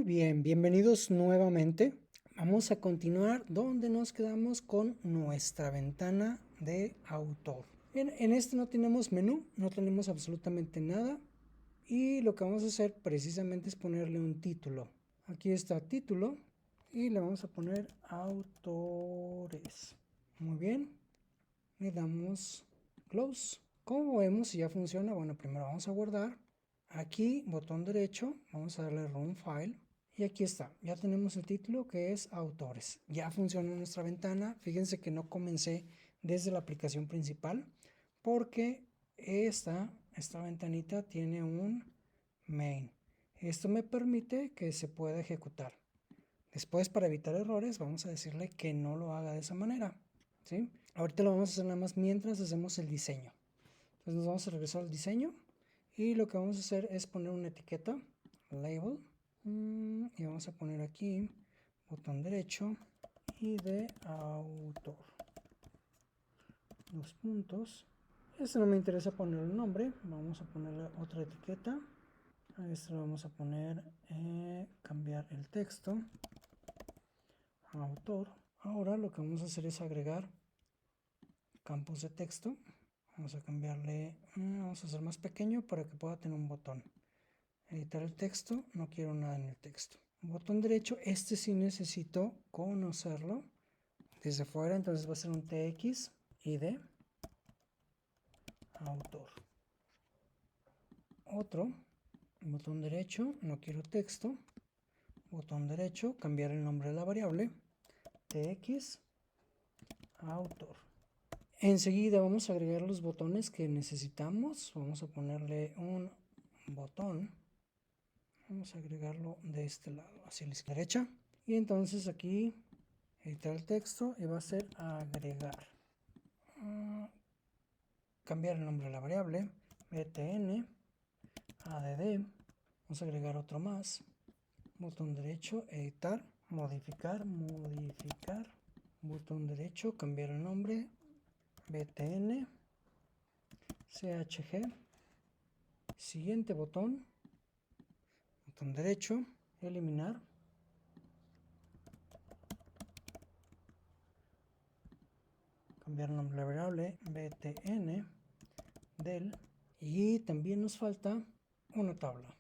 bien, bienvenidos nuevamente. Vamos a continuar donde nos quedamos con nuestra ventana de autor. En este no tenemos menú, no tenemos absolutamente nada. Y lo que vamos a hacer precisamente es ponerle un título. Aquí está título y le vamos a poner autores. Muy bien, le damos close. Como vemos, si ya funciona, bueno, primero vamos a guardar. Aquí, botón derecho, vamos a darle Run File. Y aquí está, ya tenemos el título que es autores. Ya funciona nuestra ventana. Fíjense que no comencé desde la aplicación principal porque esta ventanita tiene un main. Esto me permite que se pueda ejecutar. Después, para evitar errores, vamos a decirle que no lo haga de esa manera, ¿sí? Ahorita lo vamos a hacer nada más mientras hacemos el diseño. Entonces nos vamos a regresar al diseño y lo que vamos a hacer es poner una etiqueta, label, y vamos a poner aquí botón derecho y de autor. Dos puntos. Este no me interesa poner el nombre, vamos a ponerle otra etiqueta. A este lo vamos a poner cambiar el texto, autor. Ahora lo que vamos a hacer es agregar campos de texto. Vamos a cambiarle, vamos a hacer más pequeño para que pueda tener un botón. Editar el texto, no quiero nada en el texto. Botón derecho, este sí necesito conocerlo desde fuera, entonces va a ser un TX ID autor. Otro, botón derecho, no quiero texto. Botón derecho, cambiar el nombre de la variable, TX autor. Enseguida vamos a agregar los botones que necesitamos. Vamos a ponerle un botón. Vamos a agregarlo de este lado, hacia la derecha. Y entonces aquí editar el texto y va a ser agregar. Cambiar el nombre de la variable. btn add. Vamos a agregar otro más. Botón derecho, editar, modificar. Botón derecho, cambiar el nombre. btn chg. Siguiente botón. Botón derecho, eliminar. Cambiar el nombre de la variable, btn del. Y también nos falta una tabla.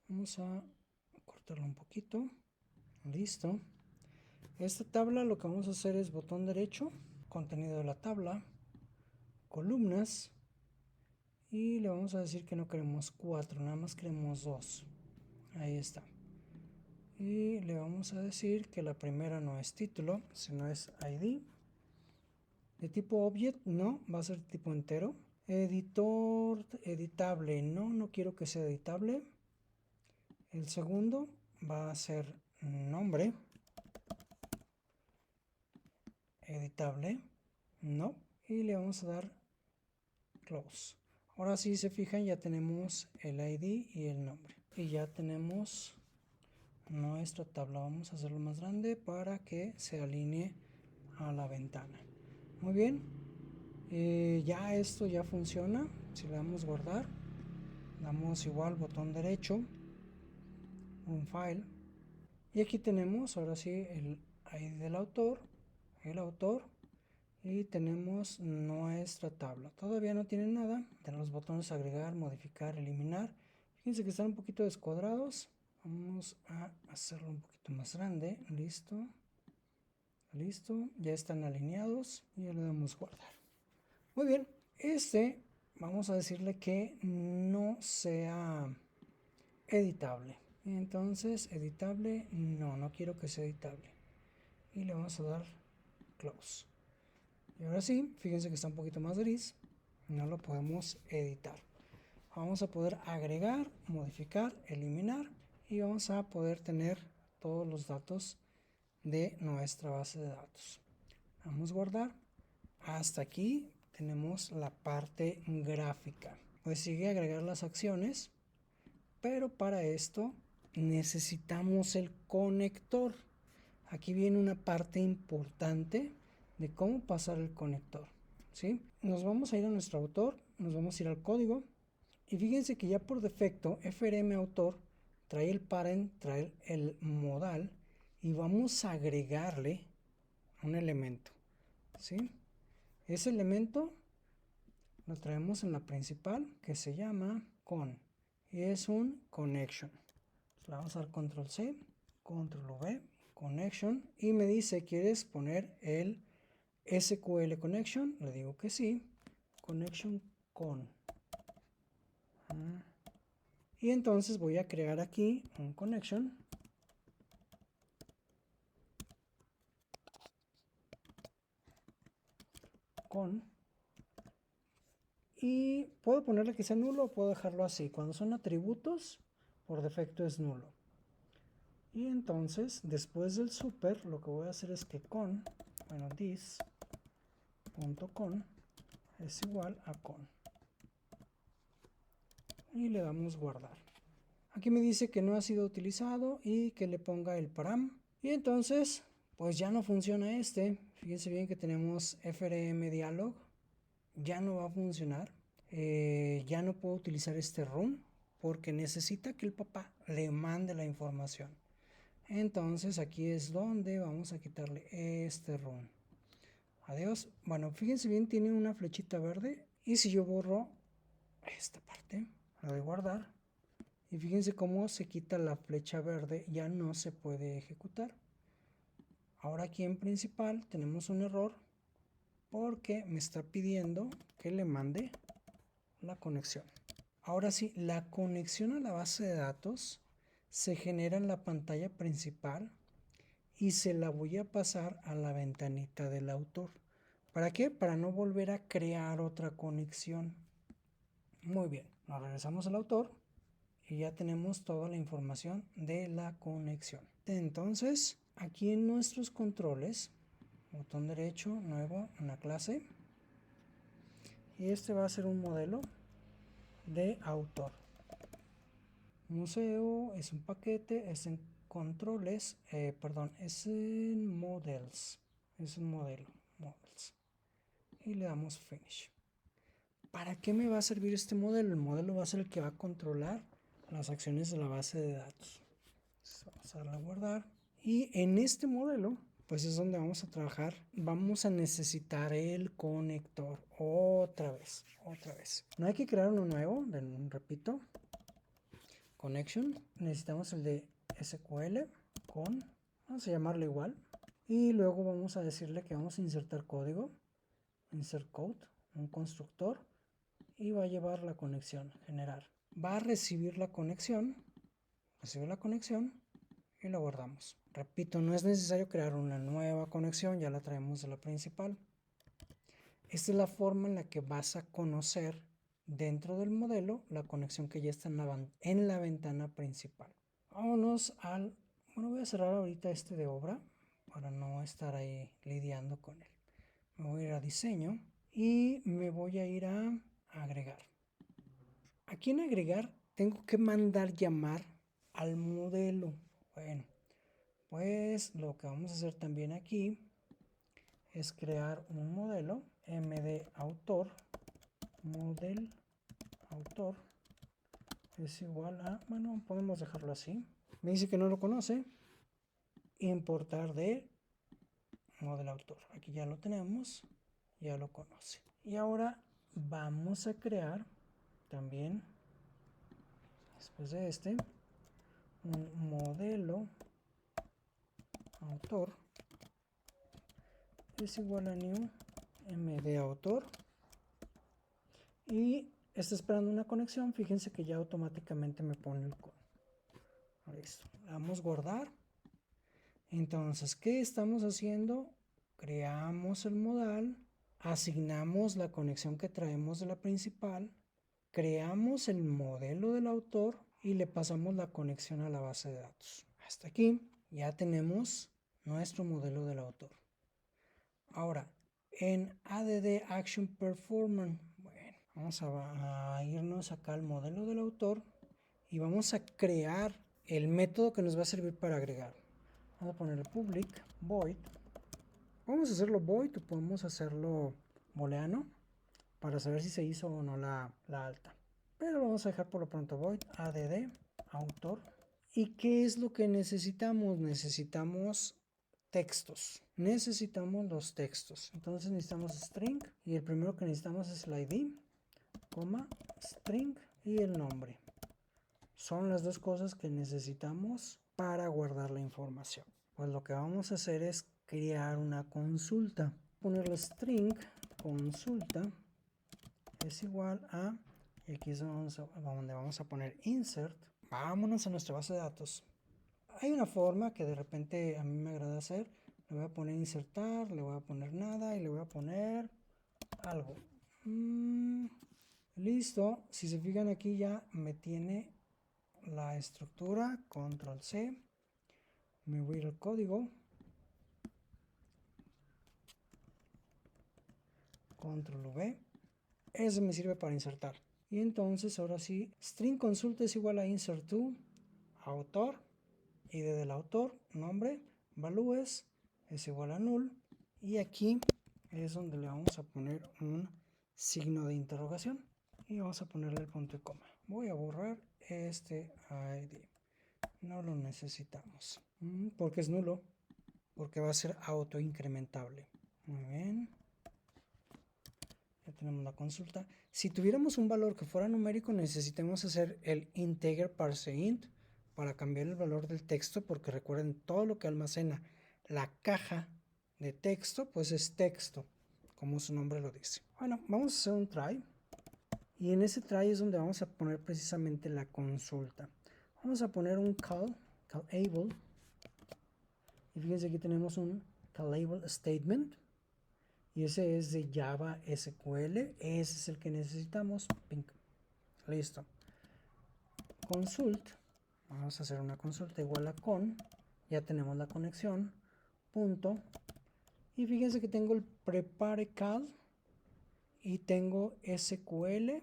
Vamos a cortarlo un poquito. Listo. Esta tabla lo que vamos a hacer es botón derecho, contenido de la tabla, columnas, y le vamos a decir que no queremos 4, nada más queremos 2. Ahí está. Y le vamos a decir que la primera no es título, sino es ID. De tipo object, no, va a ser tipo entero. Editor, editable, no quiero que sea editable. El segundo va a ser nombre. Editable, no. Y le vamos a dar close. Ahora si se fijan ya tenemos el ID y el nombre. Y ya tenemos nuestra tabla. Vamos a hacerlo más grande para que se alinee a la ventana. Muy bien. Ya esto ya funciona. Si le damos guardar, damos igual botón derecho, un file. Y aquí tenemos ahora sí el ID del autor, el autor. Y tenemos nuestra tabla. Todavía no tiene nada. Tenemos los botones agregar, modificar, eliminar. Fíjense que están un poquito descuadrados. Vamos a hacerlo un poquito más grande. Listo. Listo. Ya están alineados. Y ya le damos guardar. Muy bien. Vamos a decirle que no sea editable. Entonces, editable, no quiero que sea editable. Y le vamos a dar close. Y ahora sí, fíjense que está un poquito más gris, no lo podemos editar. Vamos a poder agregar, modificar, eliminar y vamos a poder tener todos los datos de nuestra base de datos. Vamos a guardar. Hasta aquí tenemos la parte gráfica. Pues sigue agregar las acciones, pero para esto necesitamos el conector. Aquí viene una parte importante de cómo pasar el conector, ¿sí? Nos vamos a ir a nuestro autor, nos vamos a ir al código Y fíjense que ya por defecto FRM autor trae el parent, trae el modal y vamos a agregarle un elemento, ¿sí? Ese elemento lo traemos en la principal que se llama con y es un connection. Le vamos a dar control C, control V, connection y me dice, ¿quieres poner el SQL connection? Le digo que sí, connection con. Y entonces voy a crear aquí un connection con y puedo ponerle que sea nulo o puedo dejarlo así. Cuando son atributos, por defecto es nulo. Y entonces, después del super, lo que voy a hacer es que this.con es igual a con. Y le damos guardar. Aquí me dice que no ha sido utilizado y que le ponga el param. Y entonces, pues ya no funciona este. Fíjense bien que tenemos FRM dialog. Ya no va a funcionar. Ya no puedo utilizar este run porque necesita que el papá le mande la información. Entonces aquí es donde vamos a quitarle este run. Adiós. Bueno, fíjense bien, tiene una flechita verde. Y si yo borro esta parte, la doy a guardar. Y fíjense cómo se quita la flecha verde, ya no se puede ejecutar. Ahora aquí en principal tenemos un error porque me está pidiendo que le mande la conexión. Ahora sí, la conexión a la base de datos se genera en la pantalla principal y se la voy a pasar a la ventanita del autor. ¿Para qué? Para no volver a crear otra conexión. Muy bien, nos regresamos al autor y ya tenemos toda la información de la conexión. Entonces, aquí en nuestros controles, botón derecho, nuevo, una clase. Y este va a ser un modelo de autor. Museo es un paquete, es en controles, es en models, es un modelo, models. Y le damos finish. ¿Para qué me va a servir este modelo? El modelo va a ser el que va a controlar las acciones de la base de datos. Entonces vamos a darle a guardar. Y en este modelo, pues es donde vamos a trabajar. Vamos a necesitar el conector otra vez. No hay que crear uno nuevo, repito. Connection. Necesitamos el de SQL con. Vamos a llamarlo igual. Y luego vamos a decirle que vamos a insertar código. Insert code, un constructor. Y va a llevar la conexión, generar. Va a recibir la conexión. Recibe la conexión. Y lo guardamos. Repito, no es necesario crear una nueva conexión, ya la traemos de la principal. Esta es la forma en la que vas a conocer dentro del modelo la conexión que ya está en la ventana principal. Vámonos al... Bueno, voy a cerrar ahorita este de obra para no estar ahí lidiando con él. Me voy a ir a diseño y me voy a ir a agregar. Aquí en agregar tengo que mandar llamar al modelo. Bueno, pues lo que vamos a hacer también aquí es crear un modelo md autor model autor es igual a, bueno, podemos dejarlo así. Me dice que no lo conoce. Importar de model autor. Aquí ya lo tenemos, ya lo conoce. Y ahora vamos a crear también, después de este, un modelo autor es igual a new md autor y está esperando una conexión. Fíjense que ya automáticamente me pone el con. Listo, le damos guardar. Entonces, ¿qué estamos haciendo? Creamos el modal, asignamos la conexión que traemos de la principal, creamos el modelo del autor y le pasamos la conexión a la base de datos. Hasta aquí ya tenemos nuestro modelo del autor. Ahora, en ADD Action Performance, bueno, vamos a irnos acá al modelo del autor y vamos a crear el método que nos va a servir para agregar. Vamos a ponerle public void. Vamos a hacerlo void o podemos hacerlo booleano para saber si se hizo o no la alta. pero lo vamos a dejar por lo pronto void add autor. ¿Y qué es lo que necesitamos? Necesitamos textos. Necesitamos los textos. Entonces necesitamos string y el primero que necesitamos es el id, coma, string y el nombre. Son las dos cosas que necesitamos para guardar la información. Pues lo que vamos a hacer es crear una consulta. Ponerle string consulta es igual a, y aquí es donde vamos a poner insert. Vámonos a nuestra base de datos. Hay una forma que de repente a mí me agrada hacer. Le voy a poner insertar, le voy a poner nada y le voy a poner algo. Listo. Si se fijan aquí ya me tiene la estructura. Control C. Me voy al código. Control V. Eso me sirve para insertar. Y entonces ahora sí, string consulta es igual a insert to autor. ID del autor, nombre, values es igual a null. Y aquí es donde le vamos a poner un signo de interrogación. Y vamos a ponerle el punto y coma. Voy a borrar este ID. No lo necesitamos. Porque es nulo. Porque va a ser autoincrementable. Muy bien. Ya tenemos la consulta. Si tuviéramos un valor que fuera numérico, necesitamos hacer el integer parseInt para cambiar el valor del texto, porque recuerden, todo lo que almacena la caja de texto, pues es texto, como su nombre lo dice. Bueno, vamos a hacer un try. Y en ese try es donde vamos a poner precisamente la consulta. Vamos a poner un callable. Y fíjense, aquí tenemos un callable statement. Y ese es de Java SQL. Ese es el que necesitamos. Pink. Listo. Consult. Vamos a hacer una consulta igual a con. Ya tenemos la conexión. Punto. Y fíjense que tengo el prepare call. Y tengo SQL.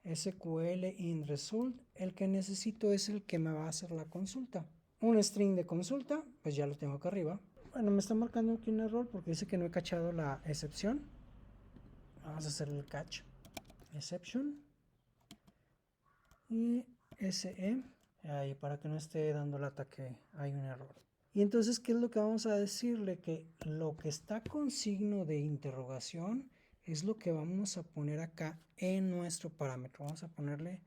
SQL in result. El que necesito es el que me va a hacer la consulta. Un string de consulta. Pues ya lo tengo acá arriba. Bueno, me está marcando aquí un error porque dice que no he cachado la excepción. Vamos a hacer el catch. Exception. Y SE. Ahí para que no esté dando lata que hay un error. Y entonces, ¿qué es lo que vamos a decirle? Que lo que está con signo de interrogación es lo que vamos a poner acá en nuestro parámetro. Vamos a ponerle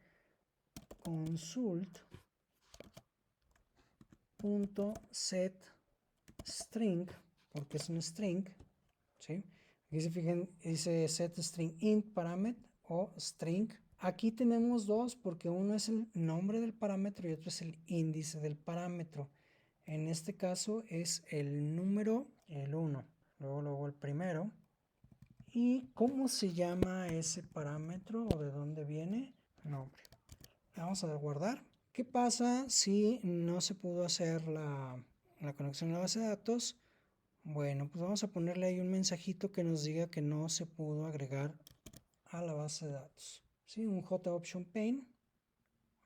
consult.setString, porque es un string, ¿sí? Aquí se fijan, dice setStringInt parameter o string. Aquí tenemos dos, porque uno es el nombre del parámetro y otro es el índice del parámetro. En este caso es el número, el 1, luego el primero. ¿Y cómo se llama ese parámetro o de dónde viene? Nombre. Vamos a dar guardar. ¿Qué pasa si no se pudo hacer la conexión a la base de datos? Bueno, pues vamos a ponerle ahí un mensajito que nos diga que no se pudo agregar a la base de datos. ¿Sí? Un JOption pane.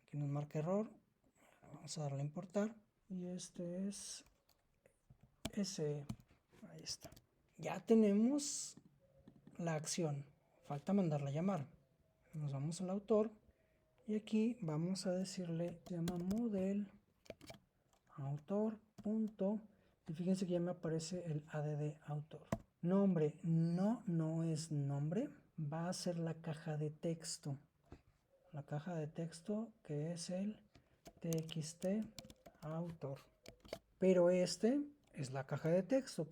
Aquí nos marca error. Vamos a darle a importar. Y este es ese. Ahí está. Ya tenemos la acción. Falta mandarla a llamar. Nos vamos al autor. Y aquí vamos a decirle, se llama model autor. Y fíjense que ya me aparece el add autor. Nombre, no es nombre. Va a ser la caja de texto. La caja de texto que es el txt autor. Pero este es la caja de texto.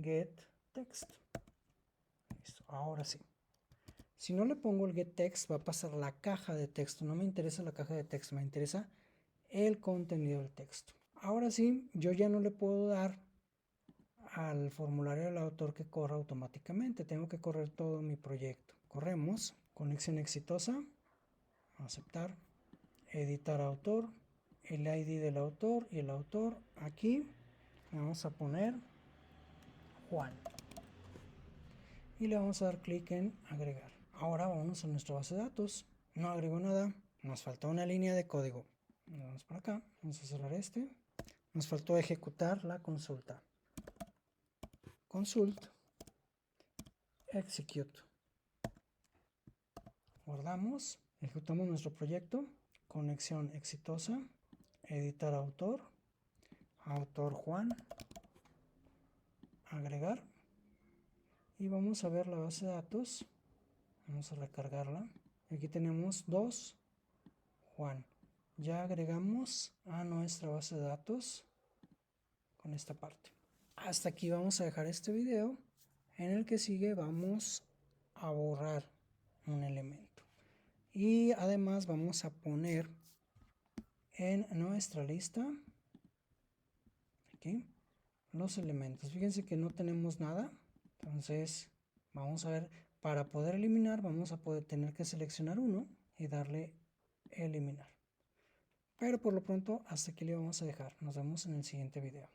Get text. Listo, ahora sí. Si no le pongo el get text, va a pasar la caja de texto. No me interesa la caja de texto, me interesa el contenido del texto. Ahora sí, yo ya no le puedo dar al formulario del autor que corra automáticamente. Tengo que correr todo mi proyecto. Corremos, conexión exitosa, aceptar, editar autor, el ID del autor y el autor. Aquí vamos a poner Juan. Y le vamos a dar clic en agregar. Ahora vamos a nuestra base de datos. No agrego nada. Nos falta una línea de código. Vamos por acá. Vamos a cerrar este. Nos faltó ejecutar la consulta. Consult. Execute. guardamos, ejecutamos nuestro proyecto, conexión exitosa, editar autor, autor Juan, agregar, y vamos a ver la base de datos, vamos a recargarla. Aquí tenemos 2 Juan. Ya agregamos a nuestra base de datos con esta parte. Hasta aquí vamos a dejar este video. En el que sigue vamos a borrar un elemento. Y además vamos a poner en nuestra lista aquí los elementos. Fíjense que no tenemos nada. Entonces vamos a ver, para poder eliminar vamos a tener que seleccionar uno y darle eliminar. Pero por lo pronto hasta aquí le vamos a dejar. Nos vemos en el siguiente video.